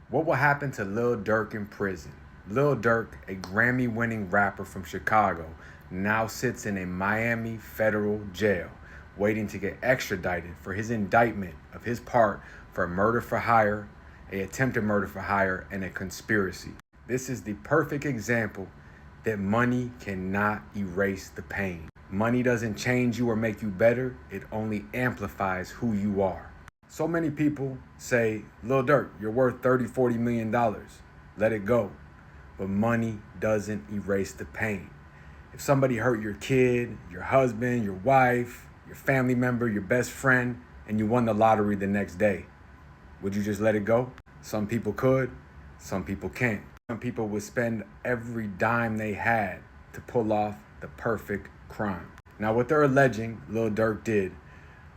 What will happen to Lil Durk in prison? Lil Durk, a Grammy winning rapper from Chicago, now sits in a Miami federal jail waiting to get extradited for his indictment of his part for murder for hire, a attempted murder for hire, and a conspiracy. This is the perfect example that money cannot erase the pain. Money doesn't change you or make you better, it only amplifies who you are. So many people say, Lil Durk, you're worth $30, $40 million. Let it go. But money doesn't erase the pain. If somebody hurt your kid, your husband, your wife, your family member, your best friend, and you won the lottery the next day, would you just let it go? Some people could, some people can't. Some people would spend every dime they had to pull off the perfect crime. Now, what they're alleging Lil Durk did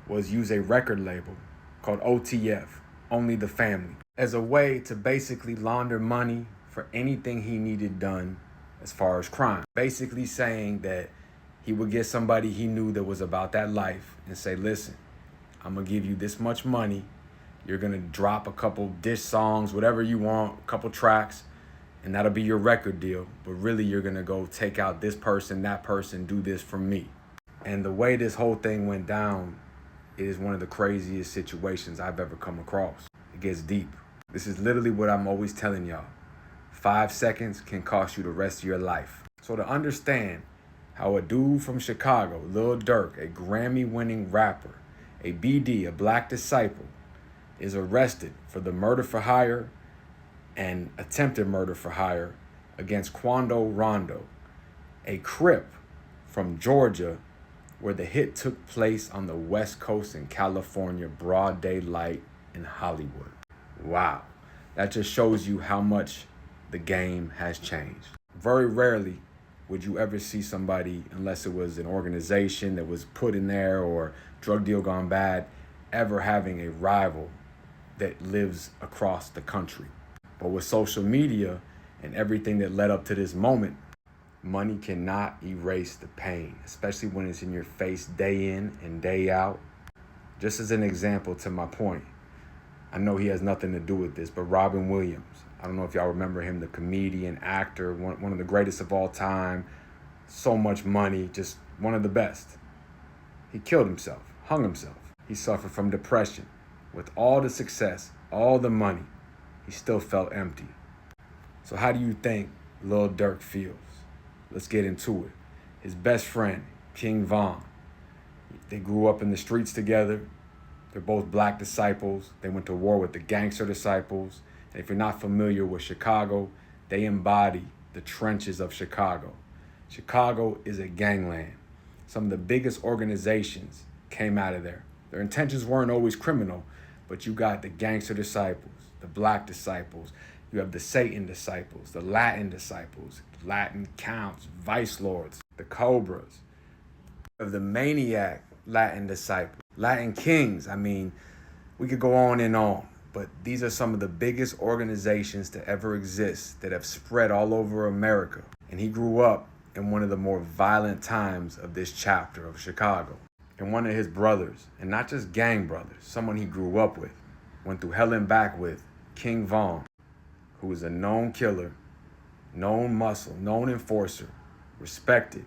was use a record label called OTF, Only the Family, as a way to basically launder money for anything he needed done as far as crime. Basically saying that he would get somebody he knew that was about that life and say, listen, I'm gonna give you this much money. You're gonna drop a couple diss songs, whatever you want, a couple tracks, and that'll be your record deal. But really, you're gonna go take out this person, that person, do this for me. And the way this whole thing went down, it is one of the craziest situations I've ever come across. It gets deep. This is literally what I'm always telling y'all. 5 seconds can cost you the rest of your life. So to understand how a dude from Chicago, Lil Durk, a Grammy-winning rapper, a BD, a black disciple, is arrested for the murder for hire and attempted murder for hire against Quando Rondo, a Crip from Georgia, where the hit took place on the West Coast in California, broad daylight in Hollywood. Wow, that just shows you how much the game has changed. Very rarely would you ever see somebody, unless it was an organization that was put in there or drug deal gone bad, ever having a rival that lives across the country. But with social media and everything that led up to this moment, money cannot erase the pain, especially when it's in your face day in and day out. Just as an example to my point, I know he has nothing to do with this, but Robin Williams, I don't know if y'all remember him, the comedian, actor, one of the greatest of all time, so much money, just one of the best. He killed himself, hung himself. He suffered from depression. With all the success, all the money, he still felt empty. So how do you think Lil Durk feels? Let's get into it. His best friend, King Von, they grew up in the streets together. They're both black disciples. They went to war with the gangster disciples. And if you're not familiar with Chicago, they embody the trenches of Chicago. Chicago is a gangland. Some of the biggest organizations came out of there. Their intentions weren't always criminal, but you got the gangster disciples, the black disciples, you have the Satan disciples, the Latin disciples, Latin counts, vice lords, the cobras, of the maniac Latin disciples, Latin kings. I mean, we could go on and on, but these are some of the biggest organizations to ever exist that have spread all over America. And he grew up in one of the more violent times of this chapter of Chicago. And one of his brothers, and not just gang brothers, someone he grew up with, went through hell and back with, King Von, who was a known killer, known muscle, known enforcer, respected,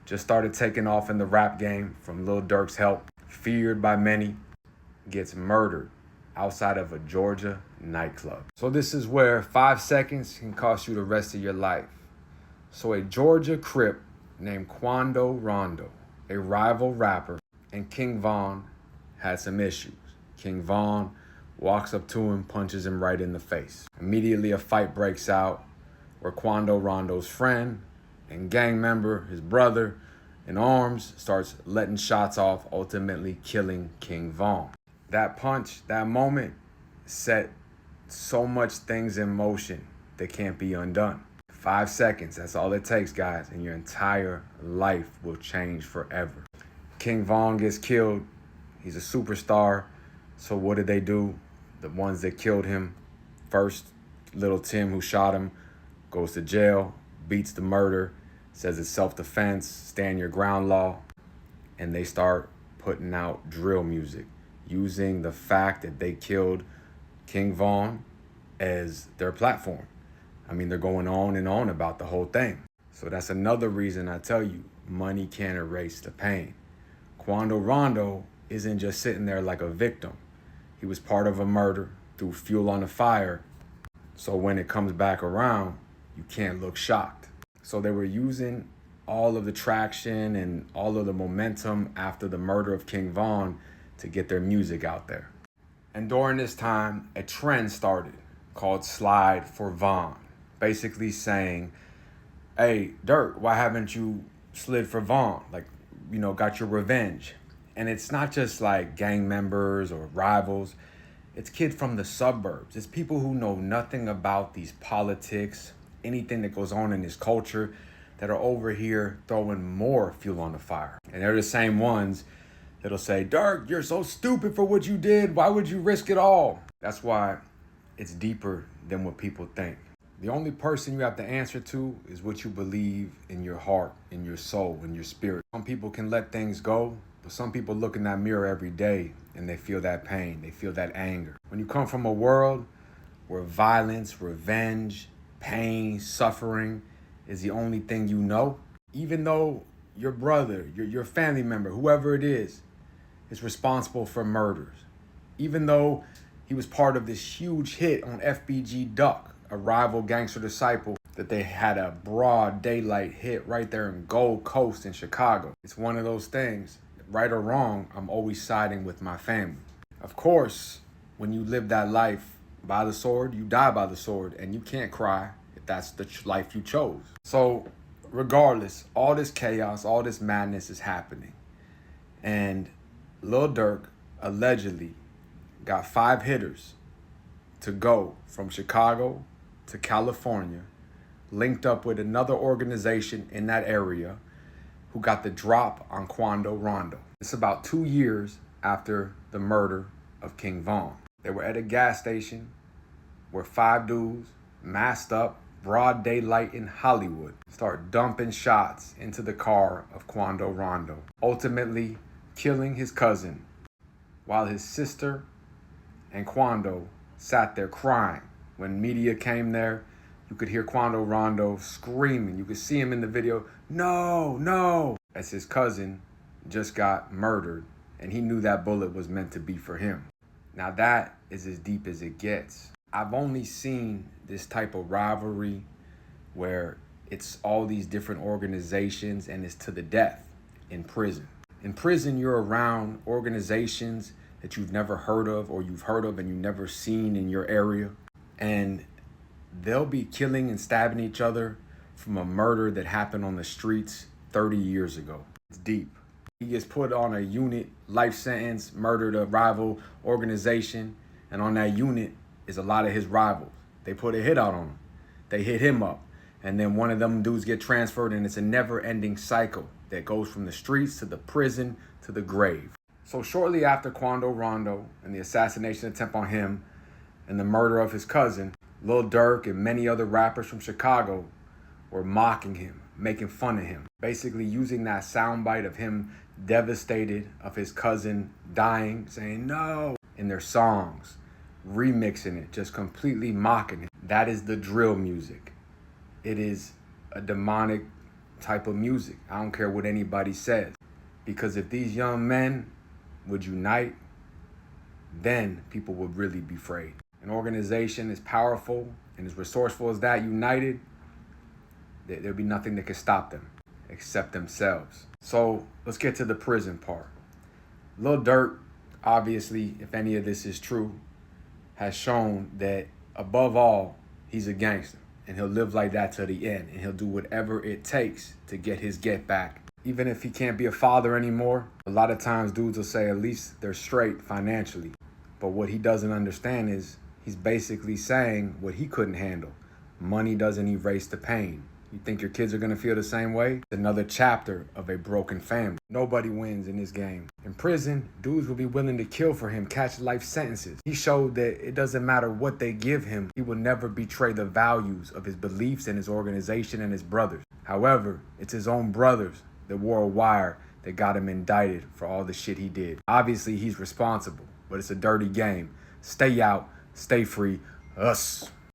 just started taking off in the rap game from Lil Durk's help, feared by many, gets murdered outside of a Georgia nightclub. So this is where 5 seconds can cost you the rest of your life. So a Georgia Crip named Quando Rondo, a rival rapper, and King Von had some issues. King Von walks up to him, punches him right in the face. Immediately a fight breaks out where Quando Rondo's friend and gang member, his brother, in arms, starts letting shots off, ultimately killing King Von. That punch, that moment, set so much things in motion that can't be undone. 5 seconds, that's all it takes, guys, and your entire life will change forever. King Von gets killed. He's a superstar. So what did they do? The ones that killed him first, little Tim who shot him, goes to jail, beats the murder, says it's self-defense, stand your ground law, and they start putting out drill music, using the fact that they killed King Von as their platform. I mean, they're going on and on about the whole thing. So that's another reason I tell you, money can't erase the pain. Quando Rondo isn't just sitting there like a victim. He was part of a murder, threw fuel on the fire. So when it comes back around, you can't look shocked. So they were using all of the traction and all of the momentum after the murder of King Von to get their music out there. And during this time, a trend started called Slide for Von, basically saying, hey, Durk, why haven't you slid for Von? Like, got your revenge. And it's not just like gang members or rivals. It's kids from the suburbs. It's people who know nothing about these politics, anything that goes on in this culture, that are over here throwing more fuel on the fire. And they're the same ones that'll say, Durk, you're so stupid for what you did. Why would you risk it all? That's why it's deeper than what people think. The only person you have to answer to is what you believe in your heart, in your soul, in your spirit. Some people can let things go, but some people look in that mirror every day and they feel that pain, they feel that anger. When you come from a world where violence, revenge, pain, suffering is the only thing you know, even though your brother, your family member, whoever it is responsible for murders, even though he was part of this huge hit on FBG Duck, a rival gangster disciple that they had a broad daylight hit right there in Gold Coast in Chicago. It's one of those things, right or wrong, I'm always siding with my family. Of course, when you live that life by the sword, you die by the sword, and you can't cry if that's the life you chose. So regardless, all this chaos, all this madness is happening. And Lil Durk allegedly got 5 hitters to go from Chicago to California, linked up with another organization in that area who got the drop on Quando Rondo. It's about 2 years after the murder of King Von. They were at a gas station where 5 dudes, masked up, broad daylight in Hollywood, start dumping shots into the car of Quando Rondo, ultimately killing his cousin, while his sister and Quando sat there crying. When media came there, you could hear Quando Rondo screaming. You could see him in the video, no, no, as his cousin just got murdered, and he knew that bullet was meant to be for him. Now that is as deep as it gets. I've only seen this type of rivalry where it's all these different organizations and it's to the death in prison. In prison, you're around organizations that you've never heard of, or you've heard of and you've never seen in your area. And they'll be killing and stabbing each other from a murder that happened on the streets 30 years ago. It's deep. He gets put on a unit, life sentence, murdered a rival organization, and on that unit is a lot of his rivals. They put a hit out on him. They hit him up. And then one of them dudes get transferred, and it's a never-ending cycle that goes from the streets to the prison to the grave. So shortly after Quando Rondo and the assassination attempt on him and the murder of his cousin, Lil Durk and many other rappers from Chicago were mocking him, making fun of him, basically using that soundbite of him devastated of his cousin dying, saying no, in their songs, remixing it, just completely mocking it. That is the drill music. It is a demonic type of music. I don't care what anybody says. Because if these young men would unite, then people would really be afraid. An organization as powerful and as resourceful as that, united, there'll be nothing that can stop them except themselves. So let's get to the prison part. Lil Durk, obviously, if any of this is true, has shown that above all, he's a gangster. And he'll live like that to the end. And he'll do whatever it takes to get his get back. Even if he can't be a father anymore, a lot of times dudes will say at least they're straight financially. But what he doesn't understand is he's basically saying what he couldn't handle. Money doesn't erase the pain. You think your kids are going to feel the same way? It's another chapter of a broken family. Nobody wins in this game. In prison, dudes will be willing to kill for him, catch life sentences. He showed that it doesn't matter what they give him. He will never betray the values of his beliefs and his organization and his brothers. However, it's his own brothers that wore a wire that got him indicted for all the shit he did. Obviously, he's responsible, but it's a dirty game. Stay out, stay free. Us.